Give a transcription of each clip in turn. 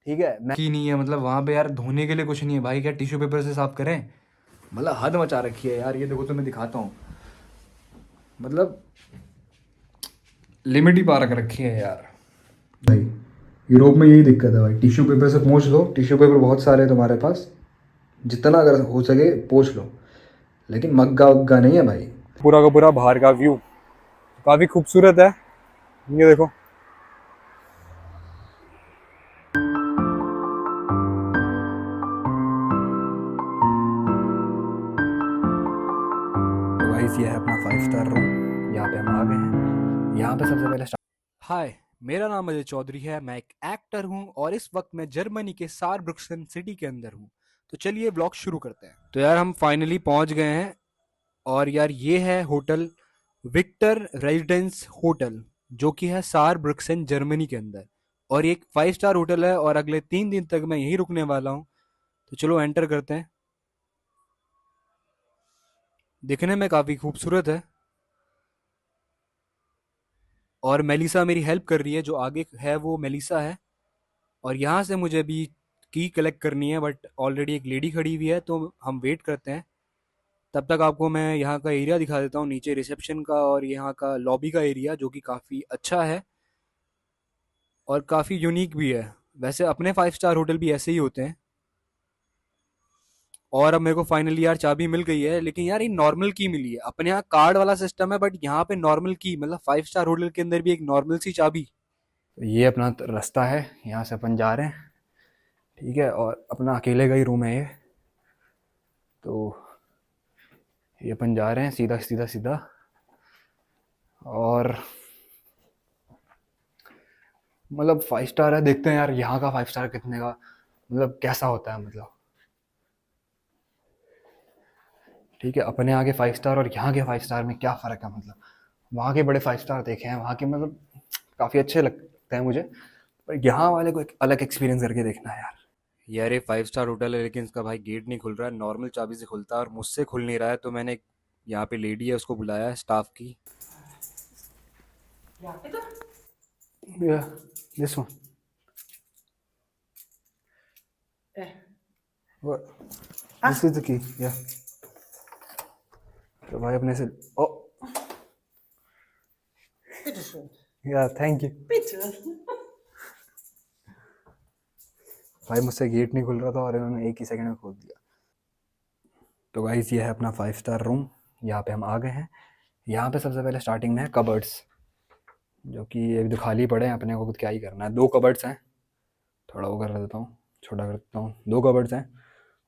ठीक है, मैं की नहीं है, मतलब वहाँ पे यार धोने के लिए कुछ नहीं है भाई, क्या टिश्यू पेपर से साफ करें? मतलब हद मचा रखी है यार, ये देखो तो मैं दिखाता हूँ, मतलब लिमिट ही पार कर रखी है यार भाई। यूरोप में यही दिक्कत है भाई, टिश्यू पेपर से पोंछ लो, टिश्यू पेपर बहुत सारे हैं तुम्हारे पास, जितना अगर हो सके पोंछ लो, लेकिन मग्गा वग्गा नहीं है भाई। पूरा का पूरा बाहर का व्यू काफ़ी खूबसूरत है, ये देखो। तो गाइस ये है अपना 5 स्टार रूम, यहाँ पे हम आ गए हैं। यहाँ पे सबसे पहले हाय, मेरा नाम अजय चौधरी है, मैं एक एक्टर हूँ और इस वक्त मैं जर्मनी के सारब्रुक्सन सिटी के अंदर हूँ। तो चलिए व्लॉग शुरू करते हैं। तो यार हम फाइनली पहुँच गए हैं, और यार ये है होटल विक्टर रेजिडेंस होटल, जो कि है सारब्रुक्सन जर्मनी के अंदर, और ये एक 5 स्टार होटल है और अगले 3 दिन तक मैं यहीं रुकने वाला हूँ। तो चलो एंटर करते हैं। दिखने में काफ़ी खूबसूरत है, और मेलिसा मेरी हेल्प कर रही है, जो आगे है वो मेलिसा है। और यहाँ से मुझे अभी की कलेक्ट करनी है, बट ऑलरेडी एक लेडी खड़ी हुई है, तो हम वेट करते हैं। तब तक आपको मैं यहाँ का एरिया दिखा देता हूँ, नीचे रिसेप्शन का और यहाँ का लॉबी का एरिया, जो कि काफ़ी अच्छा है और काफ़ी यूनिक भी है। वैसे अपने 5 स्टार होटल भी ऐसे ही होते हैं। और अब मेरे को फाइनली यार चाबी मिल गई है, लेकिन यार ये नॉर्मल की मिली है। अपने यहाँ कार्ड वाला सिस्टम है, बट यहाँ पे नॉर्मल की, मतलब 5 स्टार होटल के अंदर भी एक नॉर्मल सी चाबी। ये अपना रास्ता है, यहाँ से अपन जा रहे हैं, ठीक है, और अपना अकेले का ही रूम है ये। तो ये अपन जा रहे हैं सीधा सीधा सीधा, और मतलब 5 स्टार है, देखते हैं यार यहाँ का 5 स्टार कितने का, मतलब कैसा होता है, मतलब ठीक है। अपने यहाँ के 5 स्टार और यहाँ के 5 स्टार में क्या फ़र्क है, मतलब वहाँ के बड़े 5 स्टार देखे हैं, वहाँ के मतलब काफ़ी अच्छे लगते हैं मुझे, पर यहाँ वाले को एक अलग एक्सपीरियंस करके देखना है यार। यार ये 5 स्टार होटल है, लेकिन इसका भाई गेट नहीं खुल रहा है, नॉर्मल चाबी से खुलता है और मुझसे खुल नहीं रहा है। तो मैंने यहाँ पे लेडी है, उसको बुलाया है, स्टाफ की। Yeah, this one. What? This is the key. Yeah. तो भाई अपने से ओ Bitteschön. या थैंक यू। Bitte. भाई मुझसे गेट नहीं खुल रहा था और इन्होंने एक ही सेकंड में खोल दिया। तो गाइस ये है अपना 5 स्टार रूम, यहाँ पे हम आ गए हैं। यहाँ पे सबसे पहले स्टार्टिंग में है कबर्ड्स, जो कि अभी तो खाली पड़े हैं, अपने को क्या ही करना है। 2 कबर्ड्स हैं, थोड़ा वो कर देता हूँ, छोटा कर देता हूँ। 2 कबर्ड्स हैं।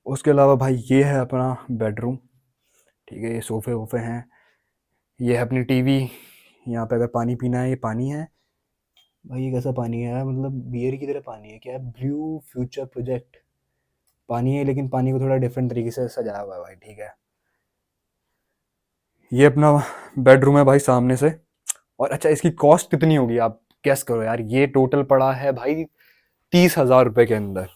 उसके अलावा भाई ये है अपना बेडरूम, ठीक है, ये सोफ़े वोफ़े हैं, ये है अपनी टीवी। यहाँ पे अगर पानी पीना है, ये पानी है भाई, ये कैसा पानी है यार, मतलब बियर की तरह पानी है, क्या है, ब्लू फ्यूचर प्रोजेक्ट पानी है, लेकिन पानी को थोड़ा डिफरेंट तरीके से सजाया हुआ है भाई, ठीक है। ये अपना बेडरूम है भाई सामने से। और अच्छा, इसकी कॉस्ट कितनी होगी आप गेस करो यार। ये टोटल पड़ा है भाई 30,000 रुपये के अंदर,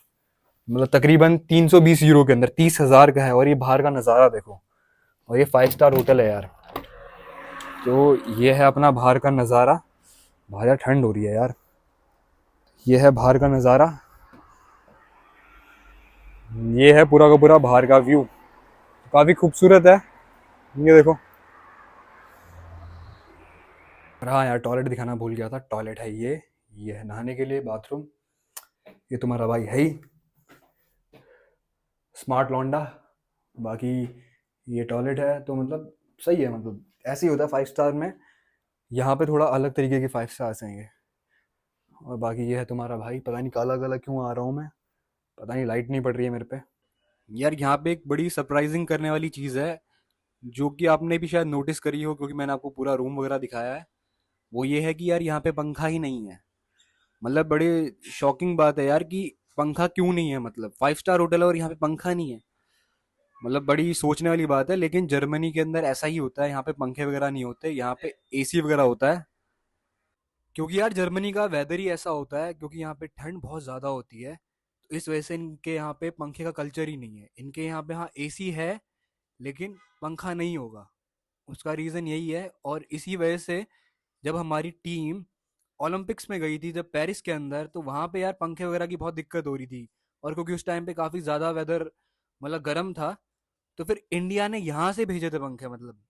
मतलब तकरीबन 320 यूरो के अंदर 30,000 का है। और ये बाहर का नज़ारा देखो, और ये 5 स्टार होटल है यार। तो ये है अपना बाहर का नज़ारा। बाहर यार ठंड हो रही है यार। ये है बाहर का नज़ारा, ये है पूरा का पूरा बाहर का व्यू, काफ़ी खूबसूरत है, ये देखो। और हाँ यार, टॉयलेट दिखाना भूल गया था, टॉयलेट है ये है नहाने के लिए बाथरूम। ये तुम्हारा भाई है ही स्मार्ट लौंडा। बाकी ये टॉयलेट है, तो मतलब सही है, मतलब ऐसे ही होता है 5 स्टार में। यहाँ पे थोड़ा अलग तरीके के 5 स्टार्स हैं ये। और बाकी ये है तुम्हारा भाई, पता नहीं काला काला क्यों आ रहा हूँ मैं, पता नहीं लाइट नहीं पड़ रही है मेरे पे। यार यहाँ पे एक बड़ी सरप्राइजिंग करने वाली चीज़ है, जो कि आपने भी शायद नोटिस करी हो, क्योंकि मैंने आपको पूरा रूम वगैरह दिखाया है। वो ये है कि यार यहाँ पे पंखा ही नहीं है। मतलब बड़ी शॉकिंग बात है यार कि पंखा क्यों नहीं है, मतलब 5 स्टार होटल है और यहाँ पे पंखा नहीं है। मतलब बड़ी सोचने वाली बात है, लेकिन जर्मनी के अंदर ऐसा ही होता है, यहाँ पे पंखे वगैरह नहीं होते, यहाँ पे एसी वगैरह होता है। क्योंकि यार जर्मनी का वेदर ही ऐसा होता है, क्योंकि यहाँ पे ठंड बहुत ज़्यादा होती है, तो इस वजह से इनके यहाँ पे पंखे का कल्चर ही नहीं है। इनके यहाँ पे हाँ एसी है, लेकिन पंखा नहीं होगा। उसका रीज़न यही है, और इसी वजह से जब हमारी टीम ओलंपिक्स में गई थी जब पेरिस के अंदर, तो वहां पे यार पंखे वगैरह की बहुत दिक्कत हो रही थी। और क्योंकि उस टाइम पे काफी ज्यादा वेदर मतलब गर्म था, तो फिर इंडिया ने यहाँ से भेजे थे पंखे, मतलब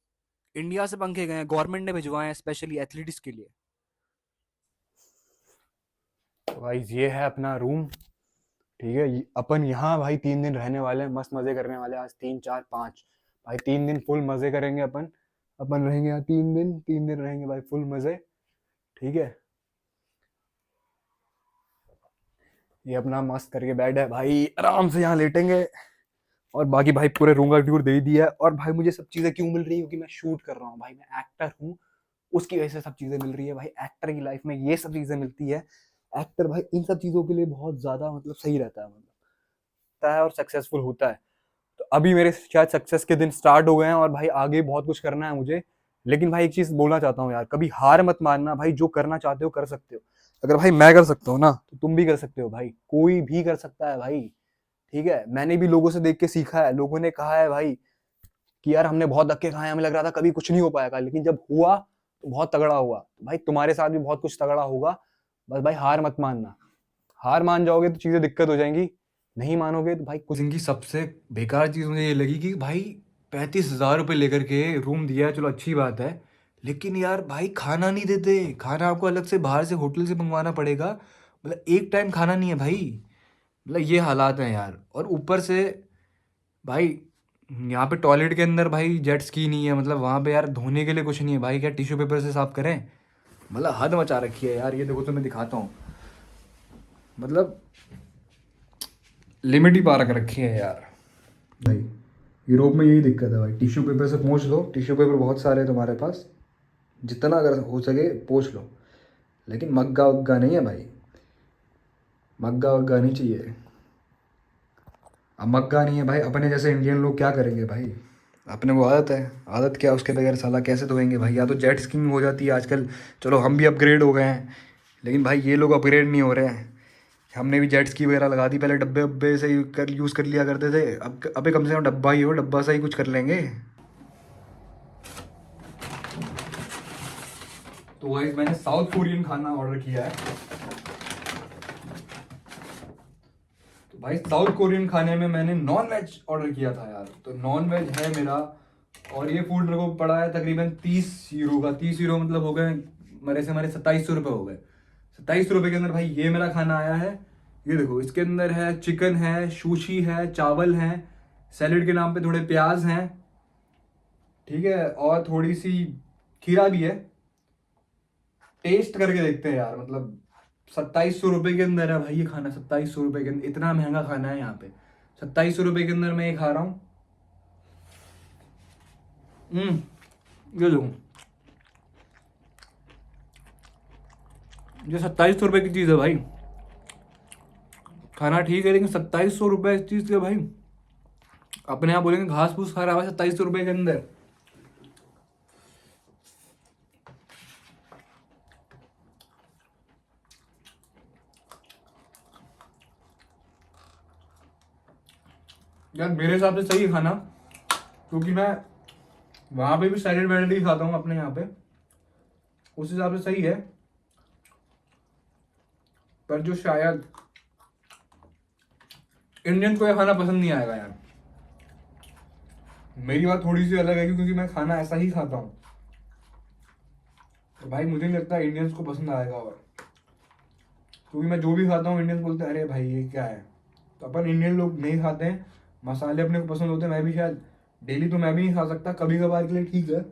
इंडिया से पंखे गए हैं, गवर्नमेंट ने भिजवाए हैं स्पेशली एथलीट्स के लिए। तो भाई ये है अपना रूम। ठीक है, अपन यहाँ भाई 3 दिन रहने वाले हैं, मस्त मजे करने वाले हैं। आज 3 4 5 भाई 3 दिन फुल मजे करेंगे अपन। अपन रहेंगे यहाँ 3 दिन, 3 दिन रहेंगे भाई फुल मजे। ठीक है, ये अपना मस्त करके बेड है भाई, आराम से यहाँ लेटेंगे। और बाकी भाई पूरे रूम का टूर दे ही दिया है। और भाई मुझे सब चीजें क्यों मिल रही है, क्योंकि मैं शूट कर रहा हूँ भाई, मैं एक्टर हूँ, उसकी वजह से सब चीजें मिल रही है भाई। एक्टर की लाइफ में ये सब चीजें मिलती है। एक्टर भाई इन सब चीजों के लिए बहुत ज्यादा मतलब सही रहता है, मतलब होता है और सक्सेसफुल होता है। तो अभी मेरे शायद सक्सेस के दिन स्टार्ट हो गए हैं, और भाई आगे बहुत कुछ करना है मुझे। लेकिन भाई एक चीज बोलना चाहता हूँ यार, कभी हार मत मानना भाई, जो करना चाहते हो कर सकते हो। अगर भाई मैं कर सकता हूँ ना, तो तुम भी कर सकते हो भाई, कोई भी कर सकता है भाई। ठीक है, मैंने भी लोगों से देख के सीखा है। लोगों ने कहा है भाई कि यार हमने बहुत धक्के खाए, हमें लग रहा था कभी कुछ नहीं हो पाएगा, लेकिन जब हुआ तो बहुत तगड़ा हुआ। तो भाई तुम्हारे साथ भी बहुत कुछ तगड़ा होगा। बस भाई हार मत मानना। हार मान जाओगे तो चीजें दिक्कत हो जाएंगी, नहीं मानोगे तो भाई कुछ। जिनकी सबसे बेकार चीज मुझे ये लगी कि भाई 35,000 रुपये लेकर के रूम दिया है, चलो अच्छी बात है। लेकिन यार भाई खाना नहीं देते, खाना आपको अलग से बाहर से होटल से मंगवाना पड़ेगा। मतलब एक टाइम खाना नहीं है भाई। मतलब ये हालात हैं यार। और ऊपर से भाई यहाँ पे टॉयलेट के अंदर भाई जेट स्की नहीं है, मतलब वहाँ पे यार धोने के लिए कुछ नहीं है भाई, क्या टिश्यू पेपर से साफ करें। मतलब हद मचा रखी है यार। ये देखो तो मैं दिखाता हूँ, मतलब लिमिट ही पार कर रखी है यार भाई। यूरोप में यही दिक्कत है भाई, टिश्यू पेपर से पोंछ लो, टिश्यू पेपर बहुत सारे हैं तुम्हारे पास, जितना अगर हो सके पोंछ लो। लेकिन मग्गा वग्गा नहीं है भाई, मग्गा वग्गा नहीं चाहिए। अब मग्गा नहीं है भाई, अपने जैसे इंडियन लोग क्या करेंगे भाई। अपने को आदत है, आदत क्या उसके बगैर साला कैसे धोएंगे भाई। या तो जेट स्कीइंग हो जाती है आजकल, चलो हम भी अपग्रेड हो गए हैं, लेकिन भाई ये लोग अपग्रेड नहीं हो रहे हैं। हमने भी जेट स्की वगैरह लगा दी, पहले डब्बे वब्बे से यूज़ कर लिया करते थे। अब अबे कम से कम डब्बा ही हो, डब्बा से ही कुछ कर लेंगे। तो भाई मैंने साउथ कोरियन खाना ऑर्डर किया है। तो भाई साउथ कोरियन खाने में मैंने नॉन वेज ऑर्डर किया था यार, तो नॉन वेज है मेरा। और ये फूड मेरे को पड़ा है तकरीबन 30 यूरो का। 30 यूरो मतलब हो गए मेरे से हमारे 2700 रुपये हो गए। 2700 रुपये के अंदर भाई ये मेरा खाना आया है। ये देखो, इसके अंदर है चिकन है, सुशी है, चावल है, सैलेड के नाम पे थोड़े प्याज हैं, ठीक है, और थोड़ी सी खीरा भी है। टेस्ट करके देखते हैं यार, मतलब 2700 रुपये के अंदर है भाई ये खाना। 2700 रुपये के अंदर इतना महंगा खाना है यहाँ पे। 2700 रुपये के अंदर मैं ये खा रहा हूँ। ये देखो, ये 2700 रुपये की चीज़ है भाई। खाना ठीक है, लेकिन 2700 रुपये इस चीज़ के भाई, अपने यहाँ बोलेंगे घास फूस खा रहा है 2700 रुपये के अंदर। यार मेरे हिसाब से सही है खाना, क्योंकि मैं वहाँ पे भी सैलेड वैलेड ही खाता हूँ अपने यहाँ पे, उस हिसाब से सही है। पर जो शायद इंडियन को ये खाना पसंद नहीं आएगा यार। मेरी बात थोड़ी सी अलग है, क्योंकि मैं खाना ऐसा ही खाता हूँ। तो भाई मुझे नहीं लगता इंडियंस को पसंद आएगा। और क्योंकि मैं जो भी खाता हूँ इंडियंस बोलते हैं अरे भाई ये क्या है। तो अपन इंडियन लोग नहीं खाते हैं, मसाले अपने को पसंद होते हैं। मैं भी शायद डेली तो मैं भी नहीं खा सकता, कभी कभार के लिए ठीक है।